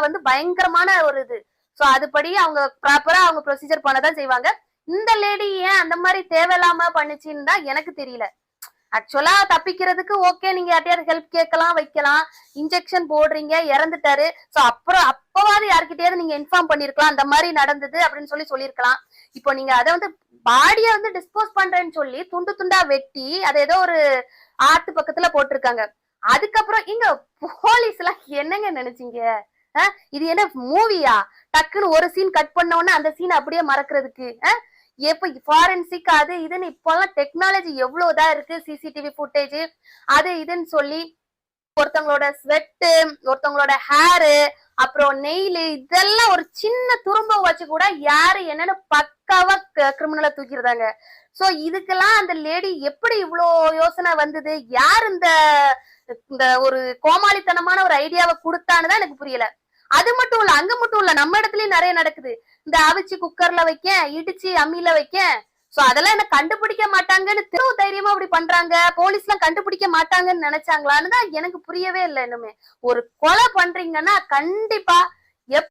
வந்து பயங்கரமான ஒரு இது. சோ அதுபடி அவங்க ப்ராப்பரா அவங்க ப்ரொசீஜர் பண்ணதான் செய்வாங்க. இந்த லேடி ஏன் அந்த மாதிரி தேவையில்லாம பண்ணுச்சுன்னு தான் எனக்கு தெரியல. ஆக்சுவலா தப்பிக்கிறதுக்கு ஓகே, நீங்க யார்ட்டையாவது ஹெல்ப் கேட்கலாம், வைக்கலாம். இன்ஜெக்ஷன் போடுறீங்க, இறந்துட்டாரு. சோ அப்புறம் அப்பவாது யார்கிட்டயாவது நீங்க இன்ஃபார்ம் பண்ணிருக்கலாம், அந்த மாதிரி நடந்தது அப்படின்னு சொல்லியிருக்கலாம். இப்போ நீங்க அதை வந்து பாடிய வந்து டிஸ்போஸ் பண்றேன்னு சொல்லி துண்டு துண்டா வெட்டி அதை ஏதோ ஒரு ஆத்து பக்கத்துல போட்டிருக்காங்க. அதுக்கப்புறம் இங்க போலீஸ் எல்லாம் என்னங்க நினைச்சீங்க? இது என்ன மூவியா? டக்குன்னு ஒரு சீன் கட் பண்ண உடனே அந்த சீன் அப்படியே மறக்கிறதுக்கு எப்ப ஃபாரன்சிக் அது இதுன்னு இப்பெல்லாம் டெக்னாலஜி எவ்வளவுதான் இருக்கு, சிசிடிவி ஃபுட்டேஜ் அது இதுன்னு சொல்லி ஒருத்தவங்களோட ஸ்வெட்டு, ஒருத்தவங்களோட ஹேரு, அப்புறம் நெயில், இதெல்லாம் ஒரு சின்ன துரும்ப வச்சு கூட யாரு என்னன்னு பக்காவா கிரிமினலை தூக்கிடுறாங்க. சோ இதுக்கெல்லாம் அந்த லேடி எப்படி இவ்வளோ யோசனை வந்தது? யார் இந்த ஒரு கோமாளித்தனமான ஒரு ஐடியாவை கொடுத்தான்னு எனக்கு புரியல. அது மட்டும் இல்ல, அங்க மட்டும் இல்ல, நம்ம இடத்துலயும் நிறைய நடக்குது. இந்த அவிச்சு குக்கர்ல வைக்க, இடிச்சு அம்மியில வைக்க. சோ அதெல்லாம் என்ன கண்டுபிடிக்க மாட்டாங்கன்னு திரும்ப தைரியமா அப்படி பண்றாங்க. போலீஸ் எல்லாம் கண்டுபிடிக்க மாட்டாங்கன்னு நினைச்சாங்களான்னு தான் எனக்கு புரியவே இல்லை. இன்னுமே ஒரு கொலை பண்றீங்கன்னா கண்டிப்பா